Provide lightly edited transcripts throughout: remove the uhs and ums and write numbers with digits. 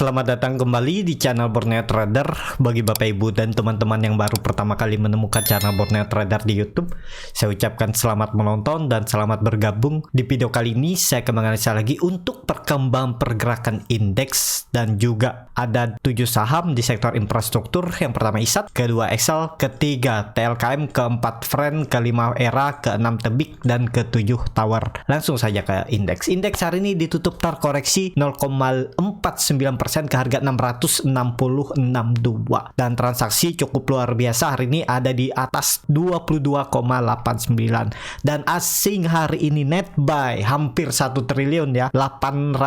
selamat datang kembali di channel Borneo Trader. Bagi Bapak Ibu dan teman-teman yang baru pertama kali menemukan channel Borneo Trader di YouTube, saya ucapkan selamat menonton dan selamat bergabung. Di video kali ini saya akan menganalisa lagi untuk perkembangan pergerakan indeks dan juga ada 7 saham di sektor infrastruktur. Yang pertama ISAT, kedua Excel, ketiga TLKM, keempat Friend, kelima Era, keenam Tebik, dan ketujuh Tower. Langsung saja ke indeks. Indeks hari ini ditutup terkoreksi 0,49% ke harga 666.2 dan transaksi cukup luar biasa hari ini ada di atas 22,89 dan asing hari ini net buy hampir 1 triliun ya, 828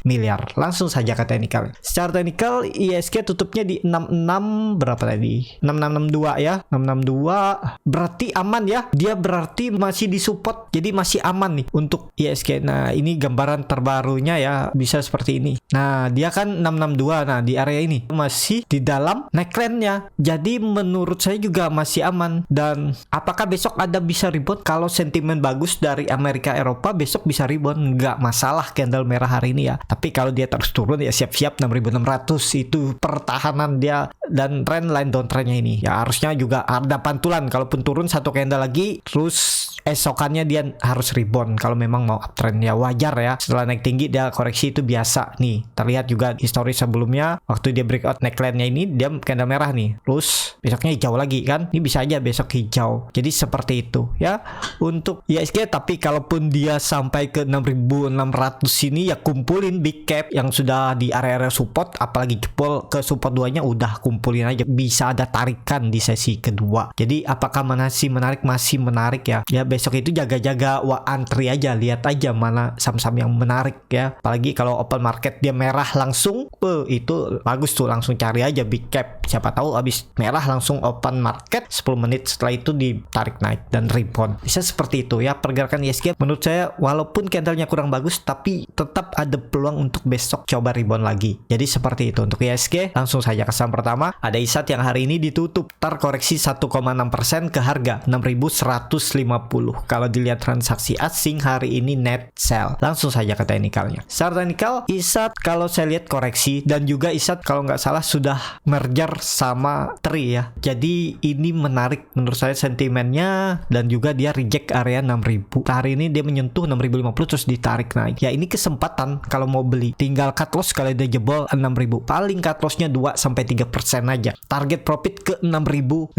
miliar. Langsung saja ke teknikal. Secara teknikal ISG tutupnya di 66 berapa tadi? 6662 ya. 662 berarti aman ya. Dia berarti masih disupport. Jadi masih aman nih untuk ISG. Nah, ini gambaran terbarunya ya, bisa seperti ini. Nah, dia kan 662. Nah, di area ini masih di dalam neckline-nya. Jadi menurut saya juga masih aman. Dan apakah besok ada bisa rebound? Kalau sentimen bagus dari Amerika Eropa, besok bisa rebound. Nggak masalah candle merah hari ini ya. Tapi kalau dia terus turun ya siap-siap 6.600 itu pertahanan dia. Dan trend line downtrendnya ini ya harusnya juga ada pantulan. Kalaupun turun satu candle lagi, terus esokannya dia harus rebound kalau memang mau uptrend ya, wajar ya. Setelah naik tinggi dia koreksi itu biasa nih. Terlihat juga histori sebelumnya waktu dia breakout neckline-nya ini dia candle merah nih. Terus besoknya hijau lagi kan. Ini bisa aja besok hijau. Jadi seperti itu ya untuk ISG. Tapi kalaupun dia sampai ke 6.600 ini ya kumpulin big cap yang sudah di area-area support, apalagi jebol ke support 2-nya udah kumpulin aja. Bisa ada tarikan di sesi kedua. Jadi apakah masih menarik? Masih menarik ya. Ya besok itu jaga-jaga antri aja, lihat aja mana saham-saham yang menarik ya. Apalagi kalau open market dia merah langsung, itu bagus tuh, langsung cari aja big cap. Siapa tahu habis merah langsung open market 10 menit setelah itu ditarik naik dan rebound. Bisa seperti itu ya pergerakan ISG. Menurut saya walaupun candlenya kurang bagus tapi tetap ada peluang untuk besok coba rebound lagi. Jadi seperti itu untuk ISG. Langsung saja ke saham pertama, ada ISAT yang hari ini ditutup terkoreksi 1,6% ke harga 6.150. Kalau dilihat transaksi asing hari ini net sell. Langsung saja ke teknikalnya. Secara teknikal ISAT kalau saya lihat koreksi dan juga ISAT kalau nggak salah sudah merger sama TRI ya. Jadi ini menarik menurut saya sentimennya dan juga dia reject area 6.000. Hari ini dia menyentuh 6.050 terus ditarik naik. Ya ini kesempatan kalau mau beli. Tinggal cut loss kalau dia jebol 6.000. Paling cut lossnya 2-3% aja. Target profit ke 6.500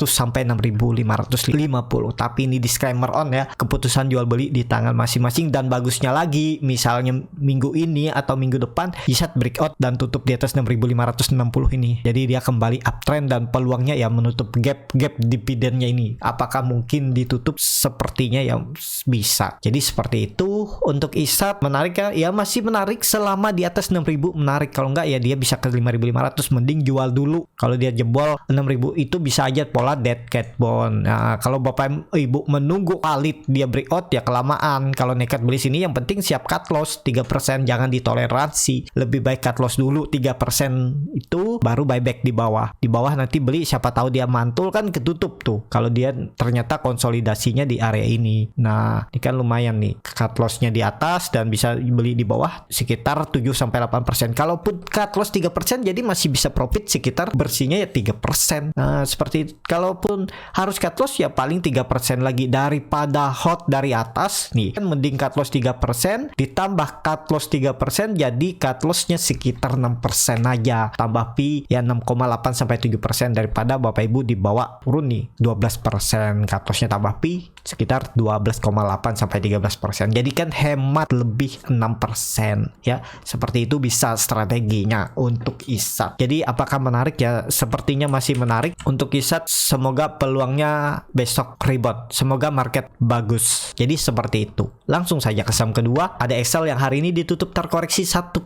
sampai 6.550. Tapi ini disclaimer on ya, keputusan jual beli di tangan masing-masing. Dan bagusnya lagi misalnya minggu ini atau minggu depan ISAT breakout dan tutup di atas 6.560 ini, jadi dia kembali uptrend dan peluangnya ya menutup gap dividennya ini. Apakah mungkin ditutup? Sepertinya ya bisa. Jadi seperti itu untuk ISAT. Menarik ya? Ya masih menarik selama di atas 6.000 menarik. Kalau enggak ya dia bisa ke 5.500, mending jual dulu. Kalau dia jebol 6.000 itu bisa aja pola dead cat bond. Nah, kalau Bapak Ibu menunggu valid dia breakout ya kelamaan. Kalau nekat beli sini yang penting siap cut loss 3%, jangan ditoleransi. Lebih baik cut loss dulu 3% itu baru buyback di bawah. Di bawah nanti beli, siapa tahu dia mantul kan ketutup tuh. Kalau dia ternyata konsolidasinya di area ini. Nah, ini kan lumayan nih. Cut lossnya di atas dan bisa beli di bawah sekitar 7-8%. Kalaupun cut loss 3% jadi masih bisa profit sekitar bersihnya ya 3%. Nah, seperti itu. Kalaupun harus cut loss ya paling 3% lagi daripada hot dari atas nih. Kan mending cut loss 3% ditambah cut loss 3% jadi cut lossnya sekitar 6% aja. Tambah P ya 6,8 sampai 7% daripada Bapak Ibu dibawa turun nih 12%. Cut lossnya tambah P sekitar 12,8 sampai 13%. Jadi kan hemat lebih 6% ya. Seperti itu bisa strateginya untuk ISAT. Jadi apakah menarik ya? Sepertinya masih menarik untuk ISAT. Semoga peluangnya besok rebound. Semoga market bagus. Jadi seperti itu. Langsung saja ke saham kedua, ada Excel yang hari ini ditutup terkoreksi 1,59%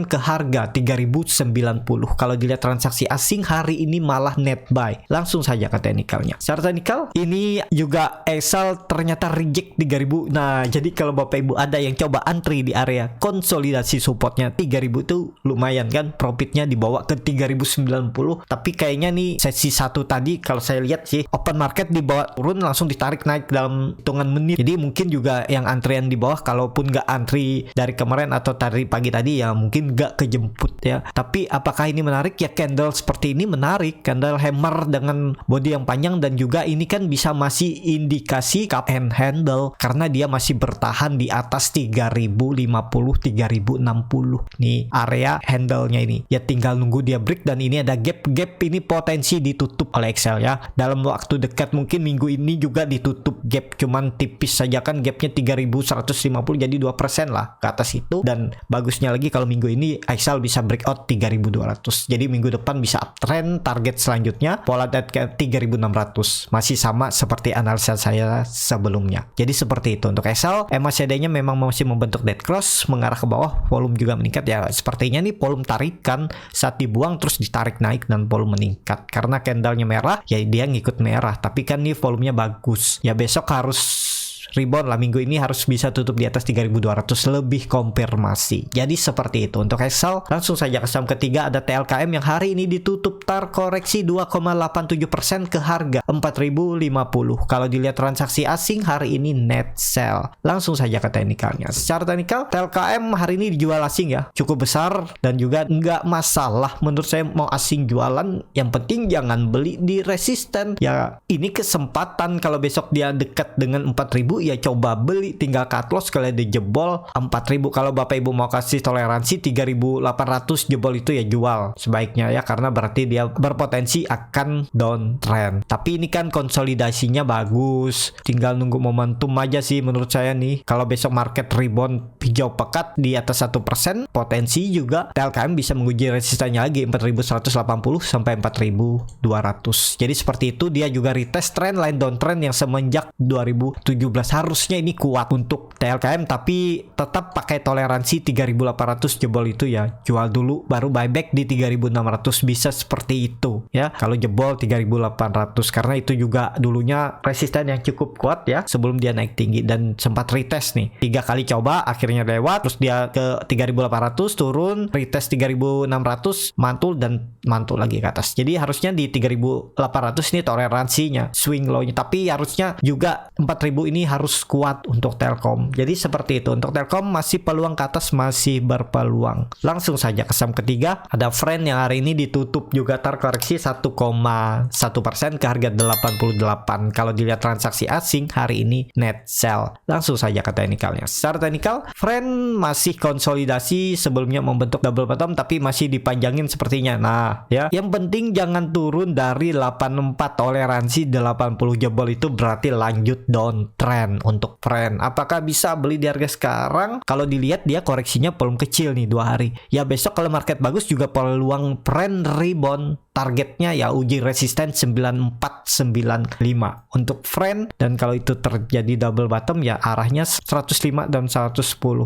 ke harga 3.090. Kalau dilihat transaksi asing hari ini malah net buy. Langsung saja ke teknikalnya. Secara teknikal ini juga juga EXAL ternyata reject 3000. Nah, jadi kalau Bapak Ibu ada yang coba antri di area konsolidasi supportnya 3000 itu lumayan kan, profitnya dibawa ke 3090. Tapi kayaknya nih sesi 1 tadi kalau saya lihat sih open market dibawa turun langsung ditarik naik dalam hitungan menit. Jadi mungkin juga yang antrian di bawah kalaupun nggak antri dari kemarin atau dari pagi tadi ya mungkin nggak kejemput ya. Tapi apakah ini menarik? Ya candle seperti ini menarik, candle hammer dengan body yang panjang, dan juga ini kan bisa masih indikasi cup and handle karena dia masih bertahan di atas 3050 3060 nih area handle-nya ini. Ya tinggal nunggu dia break, dan ini ada gap ini potensi ditutup oleh Excel ya. Dalam waktu dekat mungkin minggu ini juga ditutup gap, cuman tipis saja kan, gapnya 3150 jadi 2% lah ke atas itu. Dan bagusnya lagi kalau minggu ini Excel bisa breakout 3200. Jadi minggu depan bisa uptrend. Target selanjutnya pola dead ke 3600, masih sama seperti analisa saya sebelumnya. Jadi seperti itu untuk Excel. MACD-nya memang masih membentuk dead cross mengarah ke bawah, volume juga meningkat ya. Sepertinya nih volume tarikan saat dibuang terus ditarik naik dan volume meningkat. Karena candlenya merah ya dia ngikut merah, tapi kan nih volumenya bagus. Ya besok harus rebound lah, minggu ini harus bisa tutup di atas 3200 lebih konfirmasi. Jadi seperti itu untuk Excel. Langsung saja ke saham ketiga ada TLKM yang hari ini ditutup terkoreksi 2,87% ke harga 4050. Kalau dilihat transaksi asing hari ini net sell. Langsung saja ke teknikalnya. Secara teknikal TLKM hari ini dijual asing ya, cukup besar, dan juga nggak masalah menurut saya mau asing jualan, yang penting jangan beli di resisten ya. Ini kesempatan kalau besok dia dekat dengan 4000 ya coba beli, tinggal cut loss kalau dia jebol 4000. Kalau Bapak Ibu mau kasih toleransi 3800 jebol itu ya jual sebaiknya ya, karena berarti dia berpotensi akan downtrend. Tapi ini kan konsolidasinya bagus, tinggal nunggu momentum aja sih menurut saya nih. Kalau besok market rebound hijau pekat di atas 1%, potensi juga TLKM bisa menguji resistannya lagi 4180 sampai 4200. Jadi seperti itu, dia juga retest trend line downtrend yang semenjak 2017. Harusnya ini kuat untuk TLKM, tapi tetap pakai toleransi 3800 jebol itu ya jual dulu, baru buyback di 3600, bisa seperti itu ya. Kalau jebol 3800, karena itu juga dulunya resisten yang cukup kuat ya sebelum dia naik tinggi, dan sempat retest nih 3 kali coba akhirnya lewat, terus dia ke 3800 turun, retest 3600 mantul, dan mantul lagi ke atas. Jadi harusnya di 3800 ini toleransinya, swing low-nya, tapi harusnya juga 4000 ini harus kuat untuk Telkom. Jadi seperti itu untuk Telkom, masih peluang ke atas, masih berpeluang. Langsung saja ke saham ketiga ada Friend yang hari ini ditutup juga terkoreksi 1,1% ke harga 88. Kalau dilihat transaksi asing hari ini net sell. Langsung saja ke teknikalnya. Secara teknikal Friend masih konsolidasi, sebelumnya membentuk double bottom tapi masih dipanjangin sepertinya. Nah ya, yang penting jangan turun dari 84, toleransi 80 jebol itu berarti lanjut downtrend untuk Friend. Apakah bisa beli di harga sekarang? Kalau dilihat dia koreksinya belum kecil nih 2 hari. Ya besok kalau market bagus juga peluang Friend rebound. Targetnya ya uji resisten 9495 untuk Friend, dan kalau itu terjadi double bottom ya arahnya 105 dan 110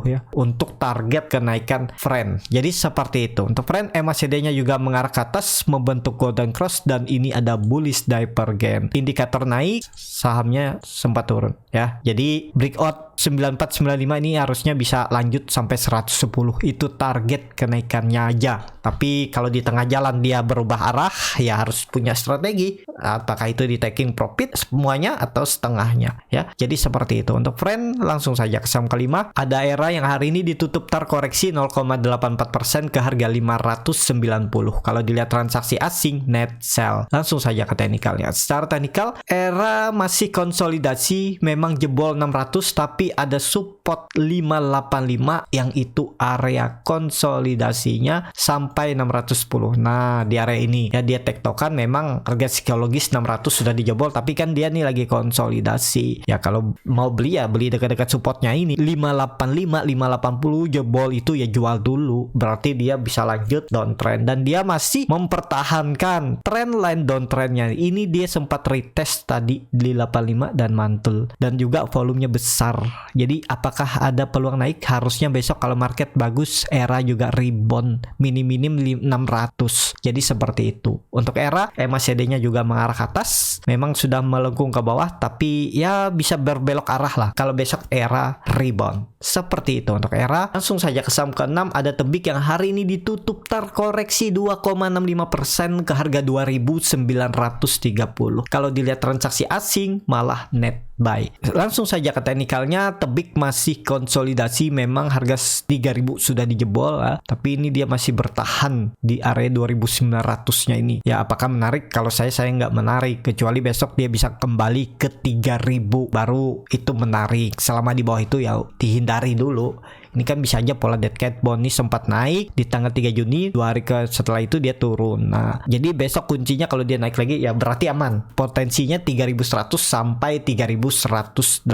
ya untuk target kenaikan Friend. Jadi seperti itu untuk Friend. MACD-nya juga mengarah ke atas membentuk golden cross, dan ini ada bullish divergence. Indikator naik, sahamnya sempat turun ya. Jadi breakout 9495 ini harusnya bisa lanjut sampai 110. Itu target kenaikannya aja. Tapi kalau di tengah jalan dia berubah arah, ya harus punya strategi. Apakah itu di taking profit semuanya atau setengahnya ya. Jadi seperti itu untuk Friend. Langsung saja ke saham kelima ada Era yang hari ini ditutup terkoreksi 0,84% ke harga 590. Kalau dilihat transaksi asing net sell. Langsung saja ke teknikalnya. Secara teknikal Era masih konsolidasi, memang jebol 600 tapi ada support 585 yang itu area konsolidasinya sampai 610. Nah di area ini ya dia tektokan, memang harga psikologis 600 sudah dijebol, tapi kan dia nih lagi konsolidasi ya. Kalau mau beli ya beli dekat-dekat supportnya ini 585 580 jebol itu ya jual dulu, berarti dia bisa lanjut downtrend, dan dia masih mempertahankan trend line downtrendnya. Ini dia sempat retest tadi di 85 dan mantul, dan juga volumenya besar Jadi apakah ada peluang naik? Harusnya besok kalau market bagus, ERA juga rebound minim-minim 600. Jadi seperti itu. Untuk ERA, MACD-nya juga mengarah ke atas. Memang sudah melengkung ke bawah, tapi ya bisa berbelok arah lah kalau besok ERA rebound. Seperti itu untuk ERA. Langsung saja ke saham ke-6, ada Tebik yang hari ini ditutup terkoreksi 2,65% ke harga 2.930. Kalau dilihat transaksi asing malah net buy. Langsung saja ke teknikalnya, Tebik masih konsolidasi, memang harga 3.000 sudah dijebol ya, tapi ini dia masih bertahan di area 2.900-nya ini. Ya apakah menarik? Kalau saya nggak menarik, kecuali besok dia bisa kembali ke 3.000 baru itu menarik. Selama di bawah itu ya dihindari dulu. Ini kan bisa aja pola dead cat bond ini sempat naik di tanggal 3 Juni, 2 hari setelah itu dia turun. Nah, jadi besok kuncinya kalau dia naik lagi ya berarti aman. Potensinya 3.100 sampai 3.180.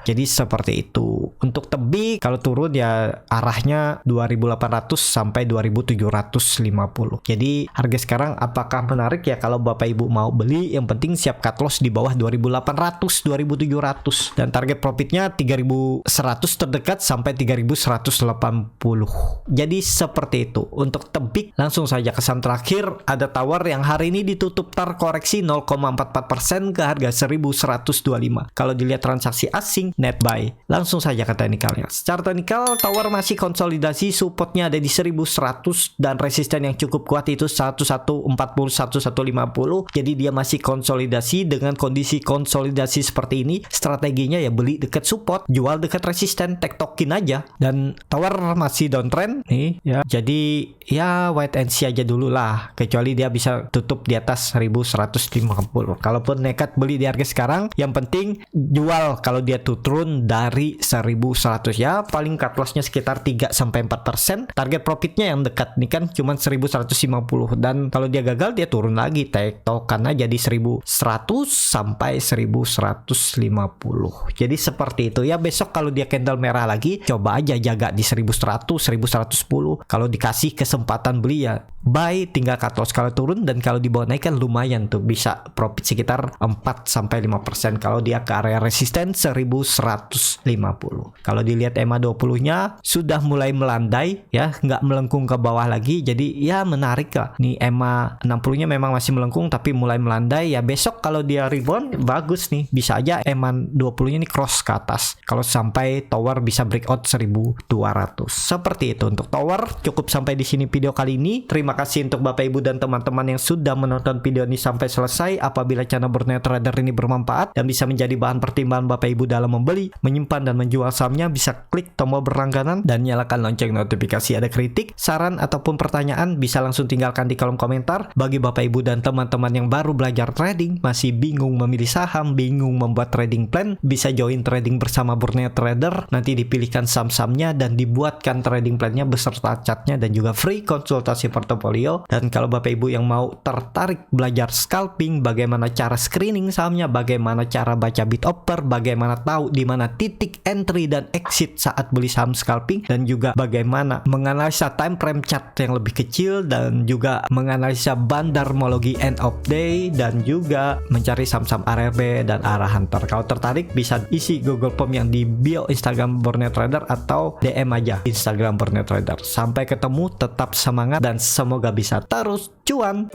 Jadi seperti itu. Untuk Tebik kalau turun ya arahnya 2.800 sampai 2.750. Jadi harga sekarang apakah menarik ya kalau Bapak Ibu mau beli, yang penting siap cut loss di bawah 2.800, 2.700 dan target profitnya 3.100 terdekat sampai 3.180. Jadi seperti itu. Untuk Tebik langsung saja ke saham terakhir, ada Tower yang hari ini ditutup terkoreksi 0,44% ke harga 1.125. Kalau dilihat transaksi asing net buy. Langsung saja ke teknikalnya. Secara teknikal Tower masih konsolidasi, supportnya ada di 1.100 dan resisten yang cukup kuat itu 1140, 1150. Jadi dia masih konsolidasi. Dengan kondisi konsolidasi seperti ini, strateginya ya beli dekat support, jual dekat resisten, tektokin aja. Dan Tower masih downtrend nih ya. Jadi ya wait and see aja dulu lah, kecuali dia bisa tutup di atas 1.150. Kalaupun nekat beli di harga sekarang, yang penting jual kalau dia turun dari 1.100 ya, paling cut lossnya sekitar 3-4%. Target profitnya yang dekat nih kan cuma 1.150, dan kalau dia gagal dia turun lagi, tektokan aja di 1.100 sampai 1.150. Jadi seperti itu ya. Besok kalau dia candle merah lagi, coba aja jaga di 1.100, 1.110. Kalau dikasih kesempatan beli ya buy, tinggal cut loss kalau turun. Dan kalau di bawah naik kan lumayan tuh, bisa profit sekitar 4-5%. Kalau dia ke area resisten 1.150. Kalau dilihat EMA 20 nya sudah mulai melandai ya, nggak melengkung ke bawah lagi. Jadi ya menarik lah. Nih EMA 60 nya memang masih melengkung tapi mulai melandai ya. Besok kalau dia rebound bagus nih, bisa aja EMA 20 nya ini cross ke atas kalau sampai Tower bisa breakout 1.200. Seperti itu untuk Tower. Cukup sampai di sini video kali ini. Terima kasih untuk Bapak Ibu dan teman-teman yang sudah menonton video ini sampai selesai. Apabila channel Burnet Trader ini bermanfaat dan bisa menjadi bahan pertimbangan Bapak Ibu dalam membeli, menyimpan dan menjual sahamnya, bisa klik tombol berlangganan dan nyalakan lonceng notifikasi. Ada kritik, saran ataupun pertanyaan bisa langsung tinggalkan di kolom komentar. Bagi Bapak Ibu dan teman-teman yang baru belajar trading, masih bingung memilih saham, bingung membuat trading plan, bisa join trading bersama Burnet Trader. Nanti dipilihkan saham-sahamnya dan dibuatkan trading plannya beserta chartnya dan juga free konsultasi portofolio. Dan kalau Bapak Ibu yang mau tertarik belajar scalping, bagaimana cara screening sahamnya, bagaimana cara baca bid offer, bagaimana tahu di mana titik entry dan exit saat beli saham scalping, dan juga bagaimana menganalisa time frame chart yang lebih kecil, dan juga menganalisa bandarmologi end of day, dan juga mencari saham-saham RRB dan arah hunter. Kalau tertarik bisa isi Google Form yang di bio Instagram Burnet Trader atau DM aja Instagram Burnet Trader. Sampai ketemu, tetap semangat dan semoga bisa terus cuan.